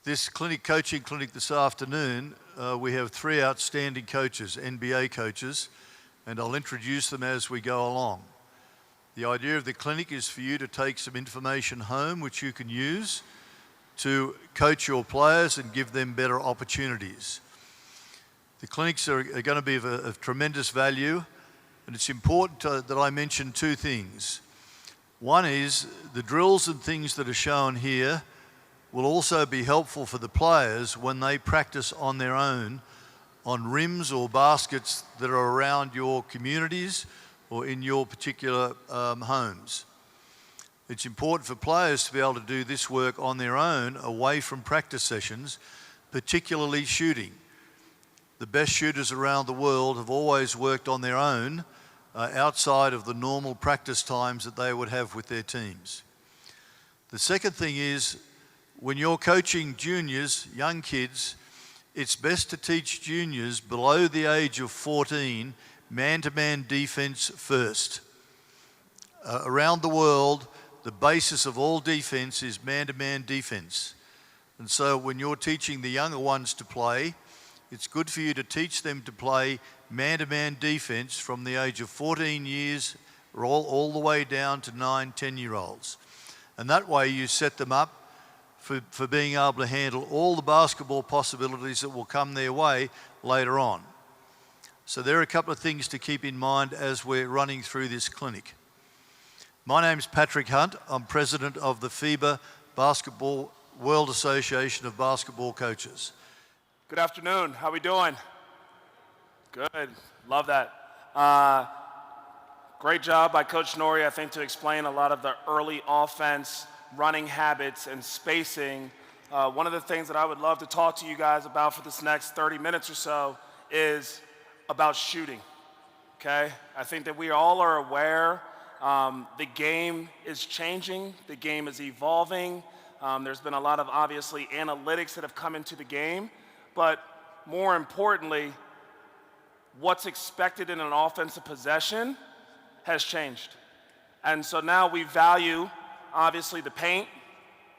This coaching clinic this afternoon, we have 3 outstanding coaches, NBA coaches, and I'll introduce them as we go along. The idea of the clinic is for you to take some information home which you can use to coach your players and give them better opportunities. The clinics are going to be of tremendous value, and it's important that I mention 2 things. One is the drills and things that are shown here will also be helpful for the players when they practice on their own on rims or baskets that are around your communities or in your particular homes. It's important for players to be able to do this work on their own away from practice sessions, particularly shooting. The best shooters around the world have always worked on their own outside of the normal practice times that they would have with their teams. The second thing is, when you're coaching juniors, young kids, it's best to teach juniors below the age of 14 man-to-man defense first. Around the world, the basis of all defense is man-to-man defense. And so when you're teaching the younger ones to play, it's good for you to teach them to play man-to-man defense from the age of 14 years all the way down to 9, 10-year-olds. And that way you set them up for being able to handle all the basketball possibilities that will come their way later on. So there are a couple of things to keep in mind as we're running through this clinic. My name's Patrick Hunt. I'm president of the FIBA Basketball World Association of Basketball Coaches. Good afternoon. How we doing? Good. Love that. Great job by Coach Nori, I think, to explain a lot of the early offense, running habits, and spacing. One of the things that I would love to talk to you guys about for this next 30 minutes or so is about shooting, okay? I think that we all are aware the game is changing, the game is evolving. There's been a lot of, obviously, analytics that have come into the game, but more importantly, what's expected in an offensive possession has changed. And so now we value, obviously, the paint,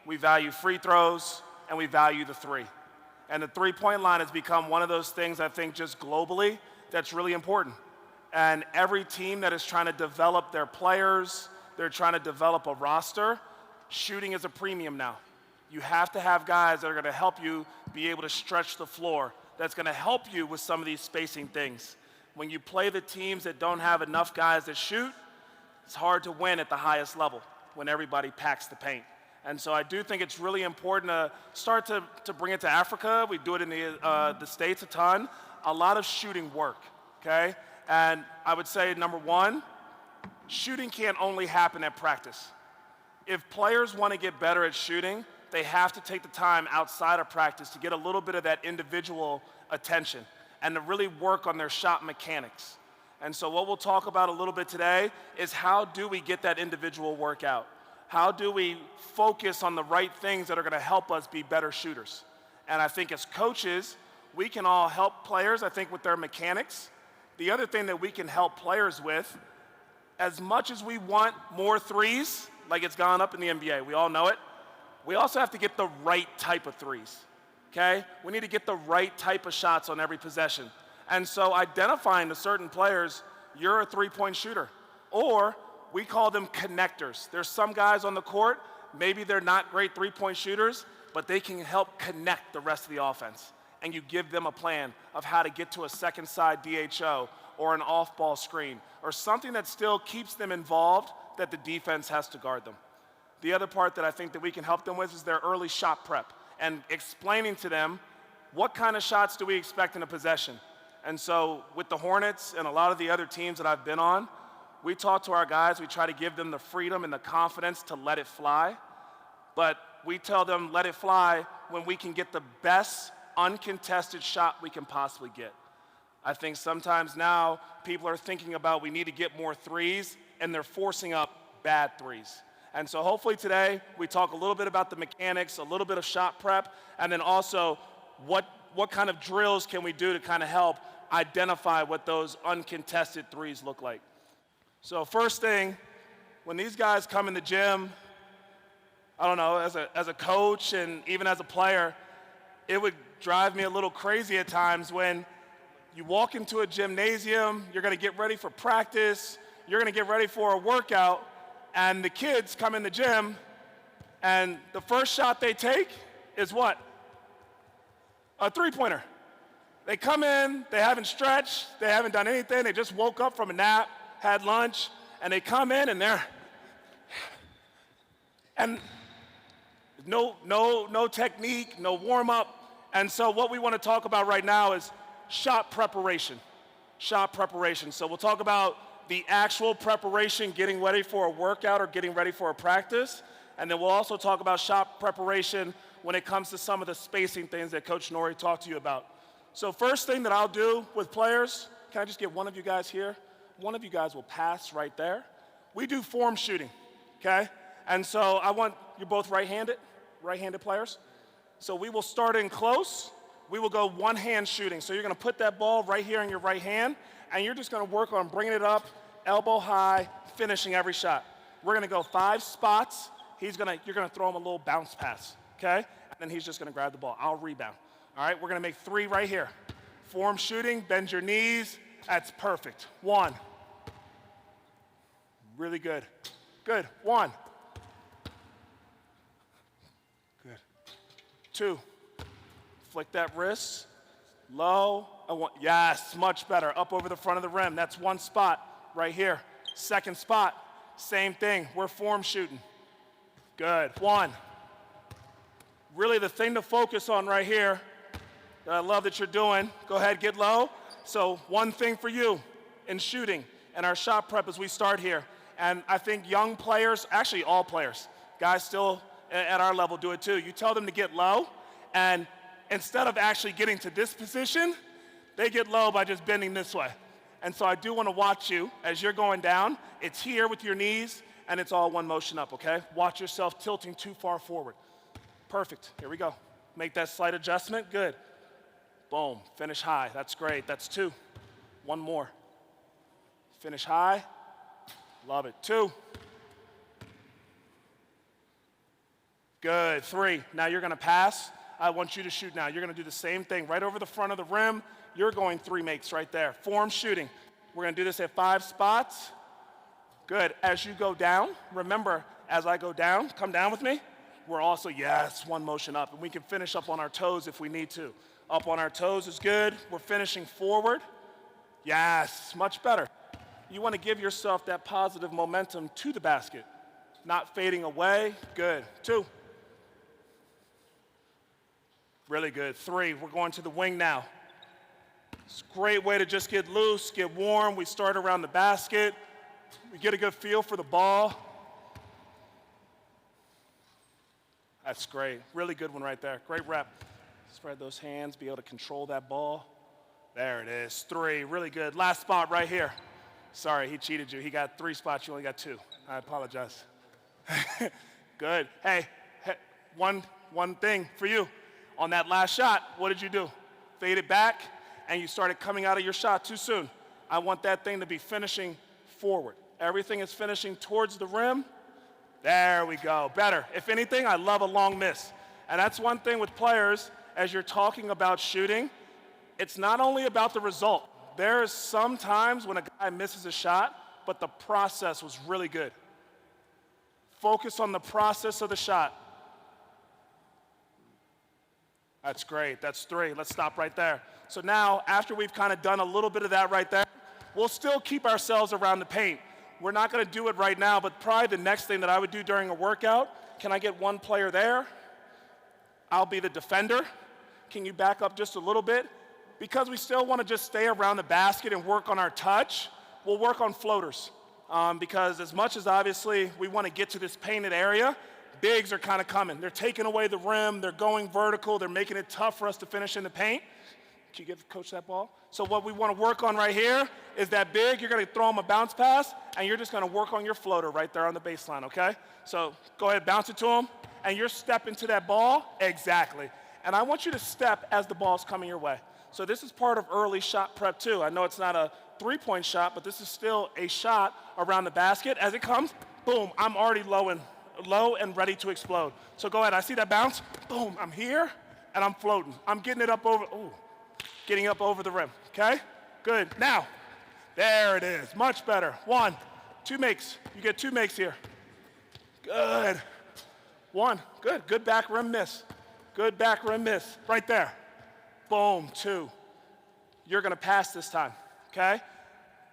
we value free throws, and we value the 3. And the 3-point line has become one of those things, I think, just globally, that's really important. And every team that is trying to develop their players, they're trying to develop a roster, shooting is a premium now. You have to have guys that are gonna help you be able to stretch the floor, that's gonna help you with some of these spacing things. When you play the teams that don't have enough guys that shoot, it's hard to win at the highest level when everybody packs the paint. And so I do think it's really important to start to bring it to Africa. We do it in the States a ton. A lot of shooting work, okay? And I would say, number 1, shooting can't only happen at practice. If players want to get better at shooting, they have to take the time outside of practice to get a little bit of that individual attention and to really work on their shot mechanics. And so what we'll talk about a little bit today is how do we get that individual workout? How do we focus on the right things that are going to help us be better shooters? And I think as coaches, we can all help players, I think, with their mechanics. The other thing that we can help players with, as much as we want more 3s, like it's gone up in the NBA, we all know it, we also have to get the right type of 3s, okay? We need to get the right type of shots on every possession. And so identifying to certain players, you're a 3-point shooter, or we call them connectors. There's some guys on the court, maybe they're not great 3-point shooters, but they can help connect the rest of the offense. And you give them a plan of how to get to a second side DHO or an off-ball screen or something that still keeps them involved that the defense has to guard them. The other part that I think that we can help them with is their early shot prep and explaining to them what kind of shots do we expect in a possession. And so with the Hornets and a lot of the other teams that I've been on, we talk to our guys, we try to give them the freedom and the confidence to let it fly, but we tell them let it fly when we can get the best uncontested shot we can possibly get. I think sometimes now people are thinking about we need to get more 3s and they're forcing up bad 3s. And so hopefully today we talk a little bit about the mechanics, a little bit of shot prep, and then also what kind of drills can we do to kind of help identify what those uncontested 3s look like. So first thing, when these guys come in the gym, I don't know, as a coach and even as a player, it would drive me a little crazy at times when you walk into a gymnasium, you're gonna get ready for practice, you're gonna get ready for a workout, and the kids come in the gym, and the first shot they take is what? A three-pointer. They come in, they haven't stretched, they haven't done anything, they just woke up from a nap, had lunch, and they come in and and no technique, no warm-up. And so what we want to talk about right now is shot preparation. Shot preparation. So we'll talk about the actual preparation, getting ready for a workout or getting ready for a practice. And then we'll also talk about shot preparation when it comes to some of the spacing things that Coach Nori talked to you about. So first thing that I'll do with players, can I just get one of you guys here? One of you guys will pass right there. We do form shooting, okay? And so I want, you're both right-handed players. So we will start in close. We will go one-hand shooting. So you're gonna put that ball right here in your right hand, and you're just gonna work on bringing it up, elbow high, finishing every shot. We're gonna go 5 spots. You're gonna throw him a little bounce pass, okay? And then he's just gonna grab the ball. I'll rebound. All right, we're gonna make 3 right here. Form shooting, bend your knees. That's perfect. 1. Really good. Good. 1. Good. 2. Flick that wrist. Low. Yes, much better. Up over the front of the rim. That's 1 spot right here. 2nd spot. Same thing. We're form shooting. Good. 1. Really the thing to focus on right here that I love that you're doing. Go ahead, get low. So one thing for you in shooting and our shot prep as we start here. And I think young players, actually all players, guys still at our level do it too. You tell them to get low, and instead of actually getting to this position, they get low by just bending this way. And so I do want to watch you as you're going down. It's here with your knees, and it's all one motion up, okay? Watch yourself tilting too far forward. Perfect. Here we go. Make that slight adjustment. Good. Boom. Finish high. That's great. That's 2. 1 more. Finish high. Love it. 2. Good. 3. Now you're going to pass. I want you to shoot now. You're going to do the same thing right over the front of the rim. You're going 3 makes right there. Form shooting. We're going to do this at 5 spots. Good. As you go down, remember, as I go down, come down with me. We're also, yes, 1 motion up. And we can finish up on our toes if we need to. Up on our toes is good. We're finishing forward. Yes, much better. You want to give yourself that positive momentum to the basket, not fading away. Good. 2. Really good. 3. We're going to the wing now. It's a great way to just get loose, get warm. We start around the basket. We get a good feel for the ball. That's great. Really good one right there. Great rep. Spread those hands, be able to control that ball. There it is. 3. Really good. Last spot right here. Sorry, he cheated you. He got 3 spots. You only got 2. I apologize. Good. Hey, one thing for you. On that last shot, what did you do? Fade it back, and you started coming out of your shot too soon. I want that thing to be finishing forward. Everything is finishing towards the rim. There we go. Better. If anything, I love a long miss. And that's one thing with players, as you're talking about shooting, it's not only about the result. There is some times when a guy misses a shot, but the process was really good. Focus on the process of the shot. That's great. That's 3. Let's stop right there. So now, after we've kind of done a little bit of that right there, we'll still keep ourselves around the paint. We're not going to do it right now, but probably the next thing that I would do during a workout, can I get 1 player there? I'll be the defender. Can you back up just a little bit? Because we still want to just stay around the basket and work on our touch, we'll work on floaters. Because as much as obviously we want to get to this painted area, bigs are kind of coming. They're taking away the rim, they're going vertical, they're making it tough for us to finish in the paint. Can you give coach that ball? So what we want to work on right here is that big, you're going to throw him a bounce pass, and you're just going to work on your floater right there on the baseline, okay? So go ahead, bounce it to him, and you're stepping to that ball. Exactly. And I want you to step as the ball's coming your way. So this is part of early shot prep too. I know it's not a 3-point shot, but this is still a shot around the basket. As it comes, boom, I'm already low and ready to explode. So go ahead, I see that bounce, boom, I'm here, and I'm floating. I'm getting it up over, getting up over the rim, okay? Good, now, there it is, much better. 1, 2 makes, you get 2 makes here. Good, 1, good back rim miss. Good back rim miss, right there. Boom, 2. You're gonna pass this time, okay?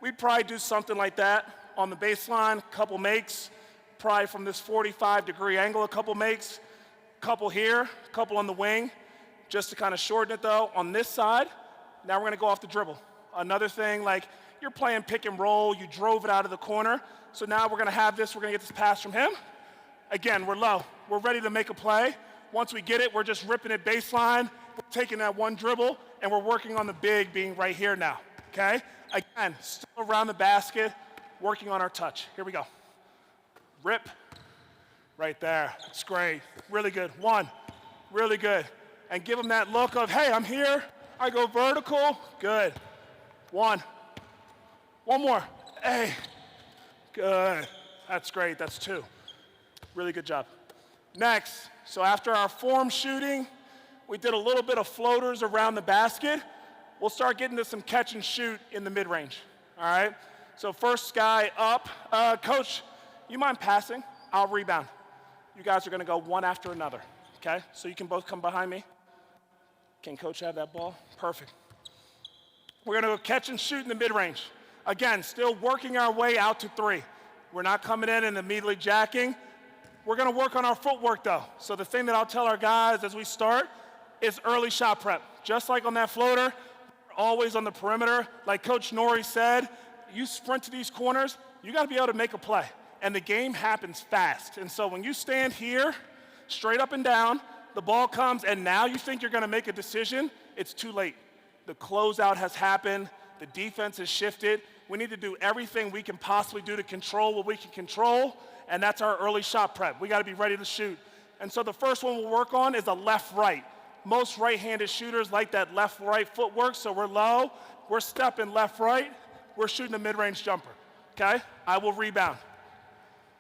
We'd probably do something like that on the baseline, couple makes, probably from this 45-degree angle, a couple makes, couple here, couple on the wing, just to kind of shorten it though. On this side, now we're gonna go off the dribble. Another thing, like you're playing pick and roll, you drove it out of the corner, so now we're gonna have this, we're gonna get this pass from him. Again, we're low, we're ready to make a play. Once we get it, we're just ripping it baseline, we're taking that one dribble, and we're working on the big being right here now, okay? Again, still around the basket, working on our touch. Here we go. Rip, right there, that's great, really good. 1, really good. And give them that look of, hey, I'm here, I go vertical, good. 1, one more, hey, good. That's great, that's 2. Really good job. Next, so after our form shooting, we did a little bit of floaters around the basket. We'll start getting to some catch and shoot in the mid-range, all right? So first guy up, coach, you mind passing? I'll rebound. You guys are gonna go one after another, okay? So you can both come behind me. Can coach have that ball? Perfect. We're gonna go catch and shoot in the mid-range. Again, still working our way out to 3. We're not coming in and immediately jacking. We're gonna work on our footwork though. So the thing that I'll tell our guys as we start is early shot prep. Just like on that floater, we're always on the perimeter. Like Coach Nori said, you sprint to these corners, you gotta be able to make a play. And the game happens fast. And so when you stand here, straight up and down, the ball comes and now you think you're gonna make a decision, it's too late. The closeout has happened, the defense has shifted. We need to do everything we can possibly do to control what we can control, and that's our early shot prep. We gotta be ready to shoot. And so the first one we'll work on is a left-right. Most right-handed shooters like that left-right footwork, so we're low, we're stepping left-right, we're shooting a mid-range jumper, okay? I will rebound.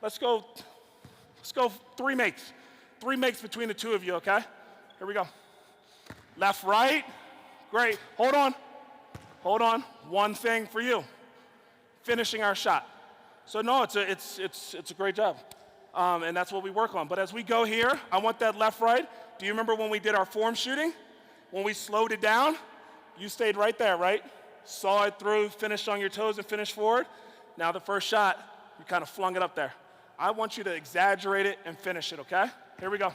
Let's go 3 makes. 3 makes between the 2 of you, okay? Here we go. Left-right, great, hold on. 1 thing for you, finishing our shot. So no, it's a great job, and that's what we work on. But as we go here, I want that left-right. Do you remember when we did our form shooting? When we slowed it down, you stayed right there, right? Saw it through, finished on your toes and finished forward. Now the first shot, you kind of flung it up there. I want you to exaggerate it and finish it, okay? Here we go.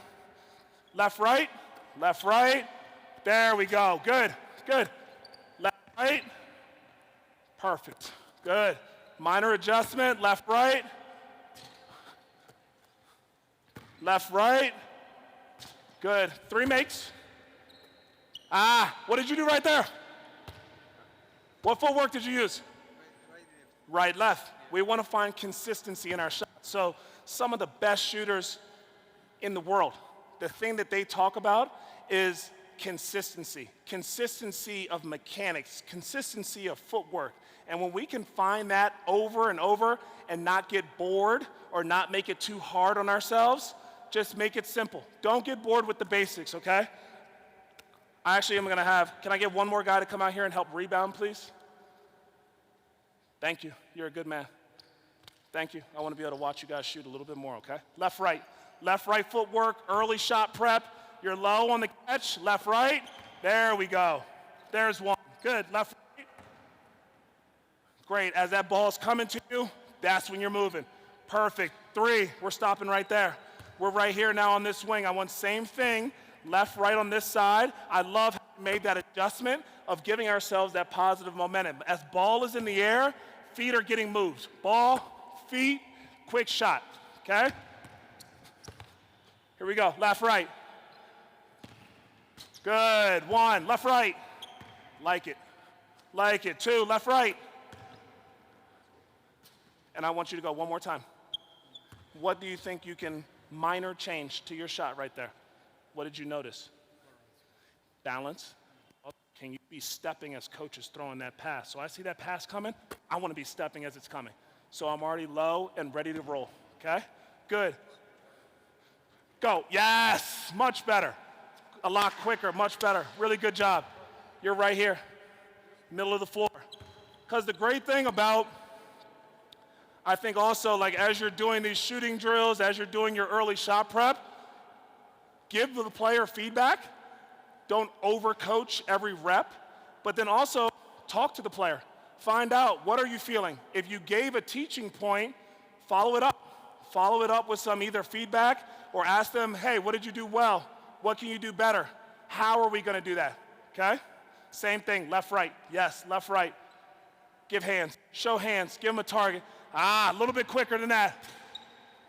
Left-right, left-right. There we go, good. Left-right, perfect, good. Minor adjustment, left-right. Left-right, good. 3 makes. What did you do right there? What footwork did you use? Right, left. We want to find consistency in our shots. So some of the best shooters in the world, the thing that they talk about is consistency of mechanics, consistency of footwork. And when we can find that over and over and not get bored or not make it too hard on ourselves, just make it simple. Don't get bored with the basics, okay? I actually am gonna can I get one more guy to come out here and help rebound, please? Thank you, you're a good man. Thank you, I wanna be able to watch you guys shoot a little bit more, okay? Left, right footwork, early shot prep. You're low on the catch, left, right. There we go. There's 1, good, left, right. Great, as that ball's coming to you, that's when you're moving. Perfect, 3, we're stopping right there. We're right here now on this wing. I want same thing, left, right on this side. I love how we made that adjustment of giving ourselves that positive momentum. As ball is in the air, feet are getting moved. Ball, feet, quick shot, okay? Here we go, left, right. Good, 1, left, right. Like it, 2, left, right. And I want you to go one more time. What do you think you can minor change to your shot right there? What did you notice? Balance. Can you be stepping as coach is throwing that pass? So I see that pass coming, I want to be stepping as it's coming. So I'm already low and ready to roll, okay? Good. Go, yes, much better. A lot quicker, much better. Really good job. You're right here, middle of the floor. Because the great thing about, I think also, like as you're doing these shooting drills, as you're doing your early shot prep, give the player feedback. Don't overcoach every rep, but then also talk to the player. Find out, what are you feeling? If you gave a teaching point, follow it up. Follow it up with some either feedback or ask them, hey, what did you do well? What can you do better? How are we gonna do that, okay? Same thing, left, right. Yes, left, right. Give hands, show hands, give them a target. A little bit quicker than that.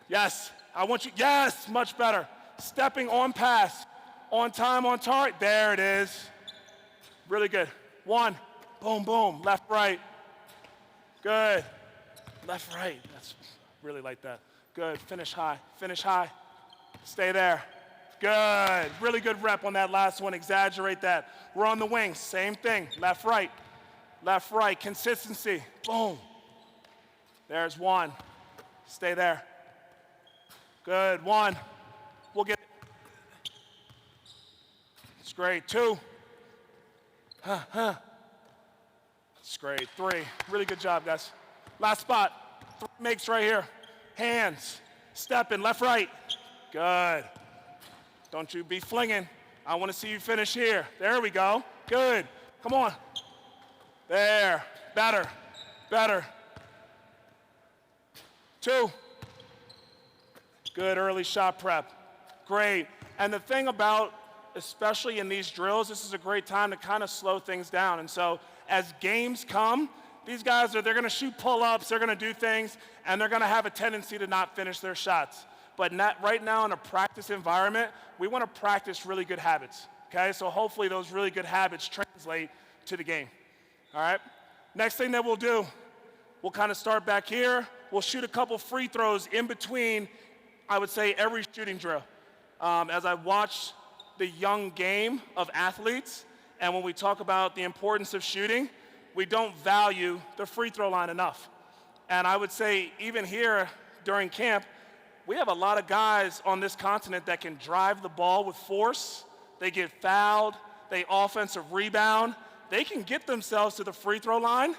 Yes, I want you, yes, much better. Stepping on pass, on time, on target. There it is. Really good. One, boom, boom, left, right. Good. Left, right. That's really like that. Good. Finish high. Finish high. Stay there. Good. Really good rep on that last one. Exaggerate that. We're on the wing. Same thing. Left, right. Left, right. Consistency. Boom. There's one. Stay there. Good. One. We'll get it. It's great. Two. It's great. Three. Really good job, guys. Last spot. 3 makes right here. Hands. Stepping. Left, right. Good. Don't you be flinging. I want to see you finish here. There we go. Good. Come on. There. Better. Better. 2. Good early shot prep. Great. And the thing about, especially in these drills, this is a great time to kind of slow things down. And so as games come, these guys they're going to shoot pull-ups, they're going to do things, and they're going to have a tendency to not finish their shots. But right now in a practice environment, we want to practice really good habits, okay? So hopefully those really good habits translate to the game, all right? Next thing that we'll do, we'll kind of start back here. We'll shoot a couple free throws in between, I would say, every shooting drill. As I watch the young game of athletes, and when we talk about the importance of shooting, we don't value the free throw line enough. And I would say even here during camp, we have a lot of guys on this continent that can drive the ball with force. They get fouled, they offensive rebound. They can get themselves to the free throw line.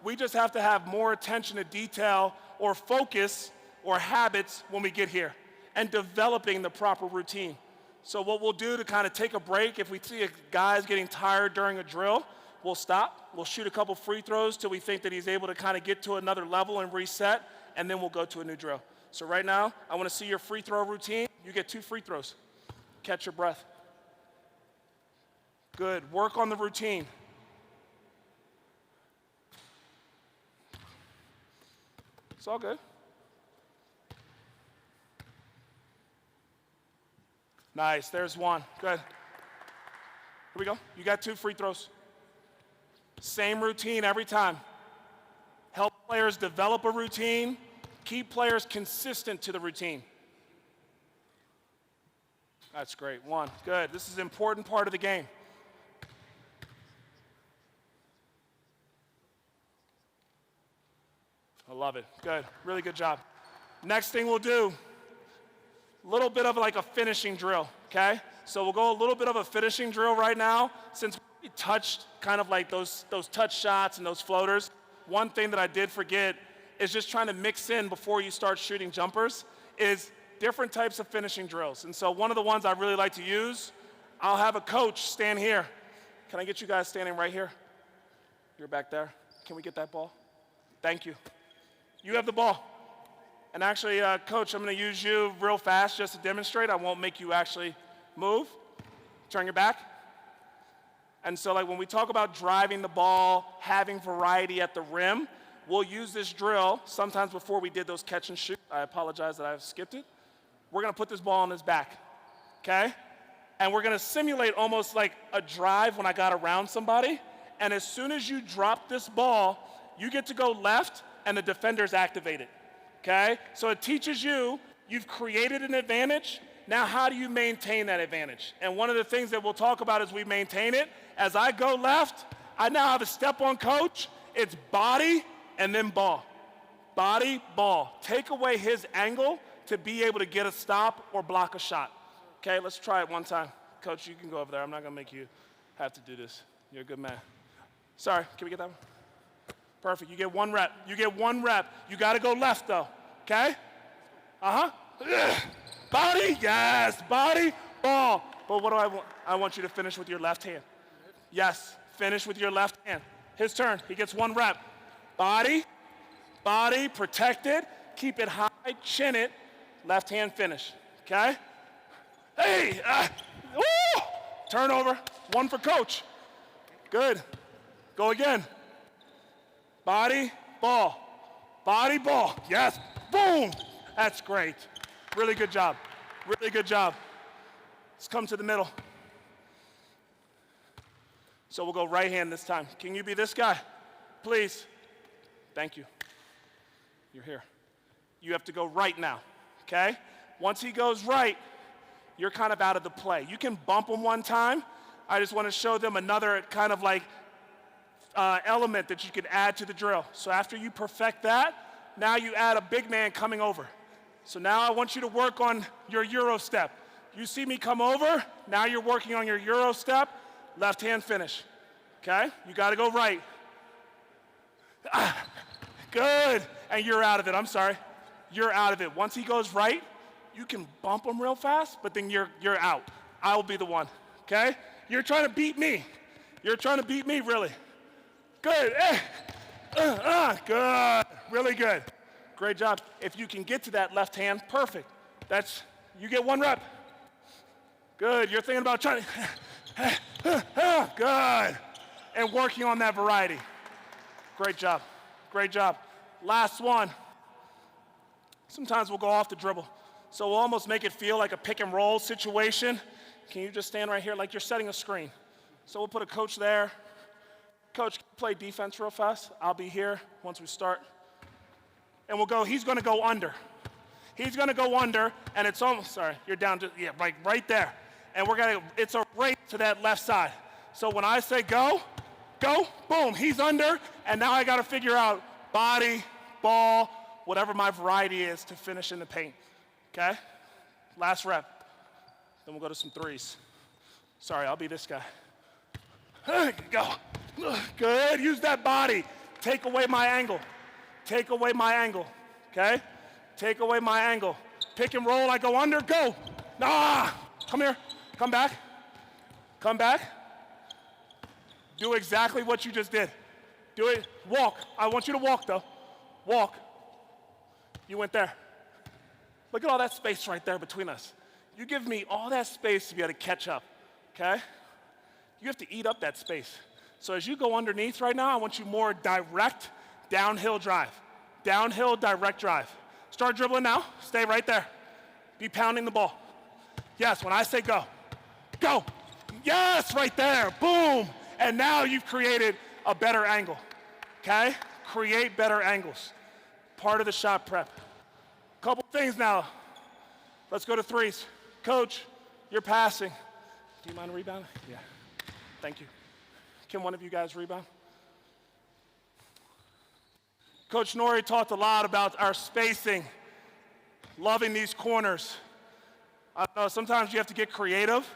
We just have to have more attention to detail or focus or habits when we get here and developing the proper routine. So what we'll do to kind of take a break, if we see a guy's getting tired during a drill, we'll stop. We'll shoot a couple free throws till we think that he's able to kind of get to another level and reset, and then we'll go to a new drill. So right now, I want to see your free throw routine. You get 2 free throws. Catch your breath. Good. Work on the routine. It's all good. Nice. There's one. Good. Here we go. You got 2 free throws. Same routine every time. Help players develop a routine. Keep players consistent to the routine. That's great. 1. Good. This is an important part of the game. I love it. Good. Really good job. Next thing we'll do, a little bit of like a finishing drill, okay? So we'll go a little bit of a finishing drill right now. Since we touched kind of like those touch shots and those floaters, one thing that I did forget is just trying to mix in before you start shooting jumpers is different types of finishing drills. And so one of the ones I really like to use, I'll have a coach stand here. Can I get you guys standing right here? You're back there. Can we get that ball? Thank you. You have the ball. And actually, Coach, I'm going to use you real fast just to demonstrate. I won't make you actually move. Turn your back. And so like when we talk about driving the ball, having variety at the rim, we'll use this drill sometimes before we did those catch and shoot. I apologize that I skipped it. We're going to put this ball on his back, okay? And we're going to simulate almost like a drive when I got around somebody. And as soon as you drop this ball, you get to go left and the defender's activated, okay? So it teaches you, you've created an advantage. Now how do you maintain that advantage? And one of the things that we'll talk about as we maintain it, as I go left, I now have a step on coach. It's body and then ball. Body, ball. Take away his angle to be able to get a stop or block a shot. Okay, let's try it one time. Coach, you can go over there. I'm not going to make you have to do this. You're a good man. Sorry, can we get that one? Perfect. You get 1 rep. You get 1 rep. You got to go left, though. Okay? Body, yes. Body, ball. But what do I want? I want you to finish with your left hand. Yes, finish with your left hand. His turn. He gets 1 rep. Body, body, protected. Keep it high, chin it. Left hand finish. Okay? Hey! Woo! Turnover. 1 for coach. Good. Go again. Body, ball. Body, ball. Yes. Boom. That's great. Really good job. Really good job. Let's come to the middle. So we'll go right hand this time. Can you be this guy? Please. Thank you. You're here. You have to go right now, okay? Once he goes right, you're kind of out of the play. You can bump him 1 time. I just want to show them another kind of like element that you could add to the drill. So after you perfect that, now you add a big man coming over. So now I want you to work on your Euro step. You see me come over, now you're working on your Euro step, left hand finish, okay? You got to go right. Good, and you're out of it, I'm sorry. You're out of it. Once he goes right, you can bump him real fast, but then you're out. I will be the one, okay? You're trying to beat me. You're trying to beat me, really. Good, good, really good. Great job. If you can get to that left hand, perfect. You get 1 rep. Good, you're thinking about trying to, good. And working on that variety. Great job, great job. Last one. Sometimes we'll go off the dribble. So we'll almost make it feel like a pick and roll situation. Can you just stand right here like you're setting a screen? So we'll put a coach there. Coach, play defense real fast. I'll be here once we start. And we'll go, he's gonna go under. He's gonna go under, and it's almost, sorry, you're down to, yeah, right there. And it's a race to that left side. So when I say go, boom, he's under, and now I gotta figure out body, ball, whatever my variety is to finish in the paint, okay? Last rep. Then we'll go to some threes. Sorry, I'll be this guy. Go. Good, use that body. Take away my angle. Take away my angle, okay? Take away my angle. Pick and roll, I go under, go. Come here, come back. Come back. Do exactly what you just did. Do it, walk. I want you to walk though. Walk. You went there. Look at all that space right there between us. You give me all that space to be able to catch up, okay? You have to eat up that space. So as you go underneath right now, I want you more direct downhill drive. Downhill direct drive. Start dribbling now. Stay right there. Be pounding the ball. Yes, when I say go, go. Yes, right there. Boom. And now you've created a better angle, okay? Create better angles. Part of the shot prep. Couple things now. Let's go to threes. Coach, you're passing. Do you mind a rebound? Yeah. Thank you. Can one of you guys rebound? Coach Nori talked a lot about our spacing, loving these corners. I don't know, sometimes you have to get creative,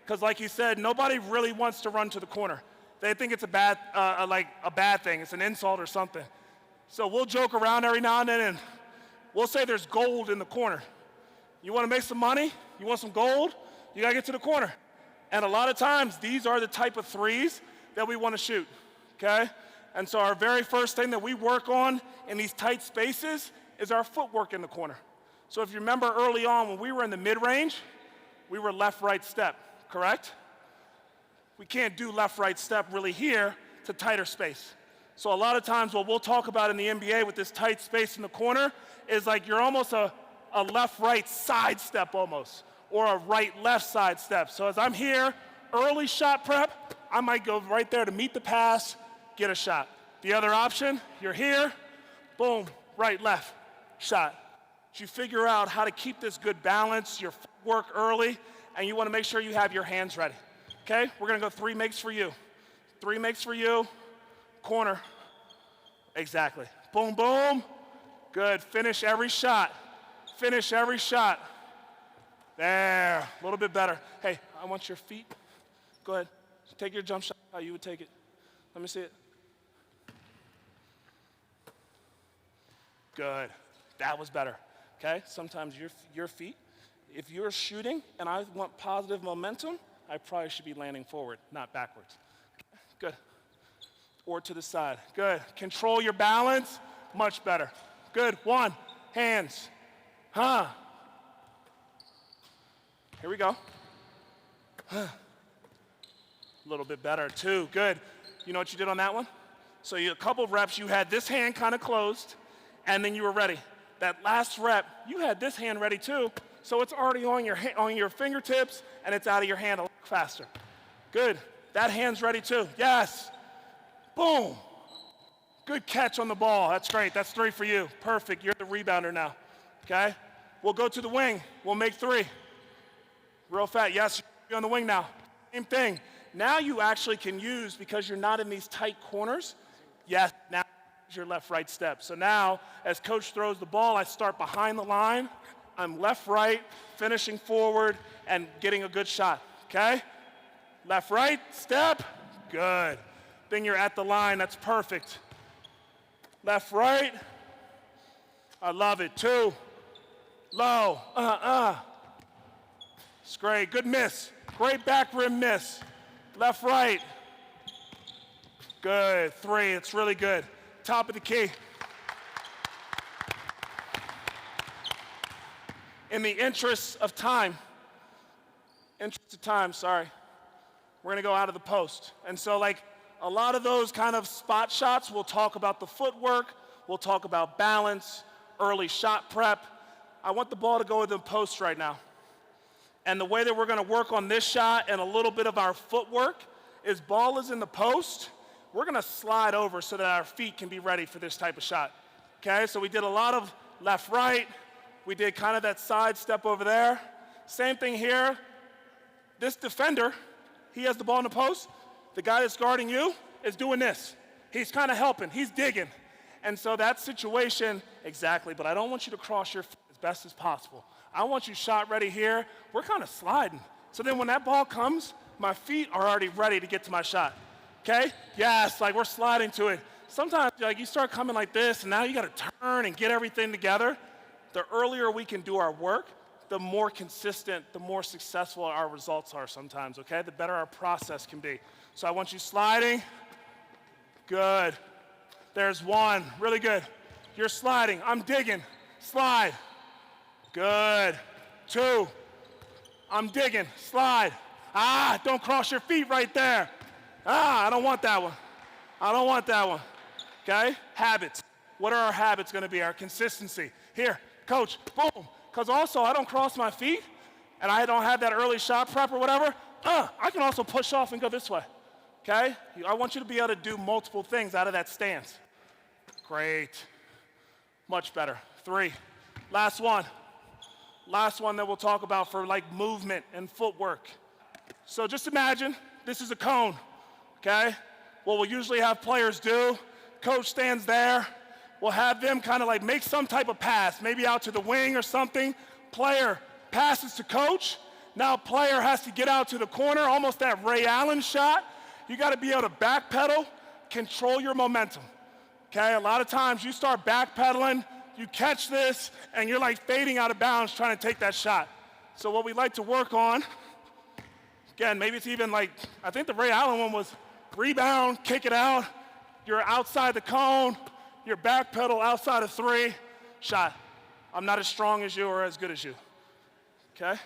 because like he said, nobody really wants to run to the corner. They think it's a bad thing, it's an insult or something. So we'll joke around every now and then, and we'll say there's gold in the corner. You want to make some money? You want some gold? You got to get to the corner. And a lot of times, these are the type of threes that we want to shoot, okay? And so our very first thing that we work on in these tight spaces is our footwork in the corner. So if you remember early on when we were in the mid-range, we were left-right step, correct? We can't do left-right step really here. It's a tighter space. So a lot of times what we'll talk about in the NBA with this tight space in the corner is like you're almost a left-right side step almost, or a right-left side step. So as I'm here, early shot prep, I might go right there to meet the pass, get a shot. The other option, you're here, boom, right, left, shot. You figure out how to keep this good balance, your footwork early, and you want to make sure you have your hands ready. Okay, we're gonna go 3 makes for you. 3 makes for you, corner. Exactly. Boom, boom. Good, finish every shot. Finish every shot. There, a little bit better. Hey, I want your feet. Go ahead. Take your jump shot how you would take it. Let me see it. Good. That was better. Okay? Sometimes your feet, if you're shooting and I want positive momentum, I probably should be landing forward, not backwards. Okay? Good. Or to the side. Good. Control your balance. Much better. Good. One. Hands. Huh. Here we go. A little bit better. Two. Good. You know what you did on that one? So a couple of reps, you had this hand kind of closed, and then you were ready. That last rep, you had this hand ready too, so it's already on your fingertips, and it's out of your hand a lot faster. Good. That hand's ready too. Yes. Boom. Good catch on the ball. That's great. That's 3 for you. Perfect. You're the rebounder now. Okay? We'll go to the wing. We'll make 3. Real fast. Yes, you're on the wing now. Same thing. Now you actually can use, because you're not in these tight corners, yes, now your left-right step. So now, as coach throws the ball, I start behind the line. I'm left-right, finishing forward, and getting a good shot, okay? Left-right, step, good. Then you're at the line, that's perfect. Left-right, I love it. 2, low, It's great, good miss. Great back rim miss. Left, right. Good, 3, it's really good. Top of the key. In the interest of time, sorry, we're gonna go out of the post. And so like a lot of those kind of spot shots, we'll talk about the footwork, we'll talk about balance, early shot prep. I want the ball to go in the post right now. And the way that we're gonna work on this shot and a little bit of our footwork is ball is in the post, we're gonna slide over so that our feet can be ready for this type of shot. Okay, so we did a lot of left, right. We did kind of that side step over there. Same thing here. This defender, he has the ball in the post. The guy that's guarding you is doing this. He's kind of helping, he's digging. And so that situation, exactly, but I don't want you to cross your feet as best as possible. I want you shot ready here. We're kind of sliding. So then when that ball comes, my feet are already ready to get to my shot. Okay? Yes, like we're sliding to it. Sometimes like you start coming like this, and now you got to turn and get everything together. The earlier we can do our work, the more consistent, the more successful our results are sometimes, okay? The better our process can be. So I want you sliding. Good. There's 1. Really good. You're sliding. I'm digging. Slide. Good. 2. I'm digging. Slide. Don't cross your feet right there. I don't want that one. I don't want that one. Okay? Habits. What are our habits going to be? Our consistency. Here, coach, boom. Because also I don't cross my feet and I don't have that early shot prep or whatever. I can also push off and go this way. Okay? I want you to be able to do multiple things out of that stance. Great. Much better. 3. Last one. Last one that we'll talk about for like movement and footwork. So just imagine this is a cone, okay? What we'll usually have players do, coach stands there, we'll have them kind of like make some type of pass, maybe out to the wing or something. Player passes to coach. Now player has to get out to the corner, almost that Ray Allen shot. You gotta be able to backpedal, control your momentum, okay? A lot of times you start backpedaling, you catch this, and you're like fading out of bounds trying to take that shot. So what we like to work on, again, maybe it's even like, I think the Ray Allen one was rebound, kick it out, you're outside the cone, you're backpedal outside of 3, shot. I'm not as strong as you or as good as you, okay?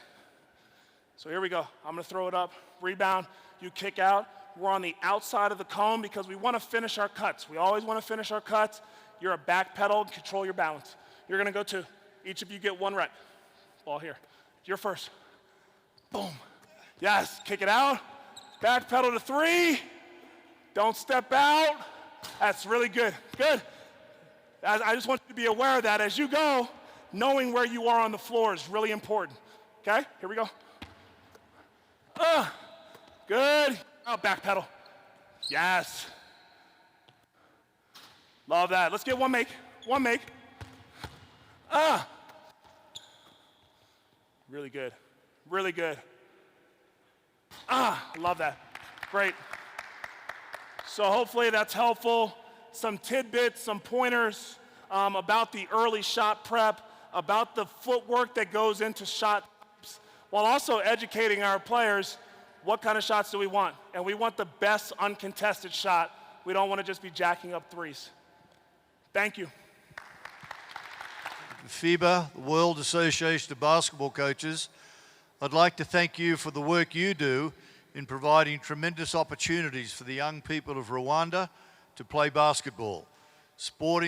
So here we go. I'm gonna throw it up, rebound, you kick out. We're on the outside of the cone because we wanna finish our cuts. We always wanna finish our cuts. You're a back pedal, control your balance. You're gonna go 2. Each of you get 1 rep. Ball here. You're first. Boom. Yes, kick it out. Back pedal to 3. Don't step out. That's really good. Good. I just want you to be aware of that as you go, knowing where you are on the floor is really important. Okay, here we go. Good. Oh, back pedal. Yes. Love that. Let's get 1 make. 1 make. Really good. Really good. I love that. Great. So hopefully that's helpful. Some tidbits, some pointers about the early shot prep, about the footwork that goes into shot types, while also educating our players what kind of shots do we want. And we want the best uncontested shot. We don't want to just be jacking up threes. Thank you. FIBA, the World Association of Basketball Coaches, I'd like to thank you for the work you do in providing tremendous opportunities for the young people of Rwanda to play basketball. Sport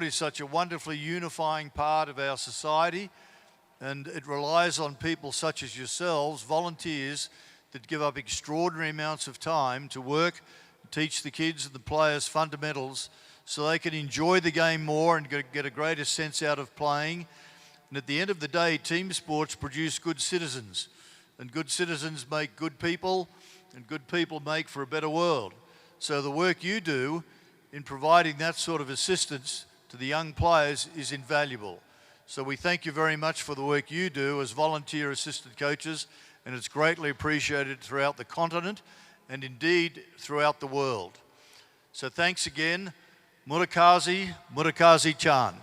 is such a wonderfully unifying part of our society, and it relies on people such as yourselves, volunteers, that give up extraordinary amounts of time to work, teach the kids and the players fundamentals so they can enjoy the game more and get a greater sense out of playing. And at the end of the day, team sports produce good citizens, and good citizens make good people, and good people make for a better world. So the work you do in providing that sort of assistance to the young players is invaluable. So we thank you very much for the work you do as volunteer assistant coaches, and it's greatly appreciated throughout the continent and indeed throughout the world. So thanks again. Murakazi Chan.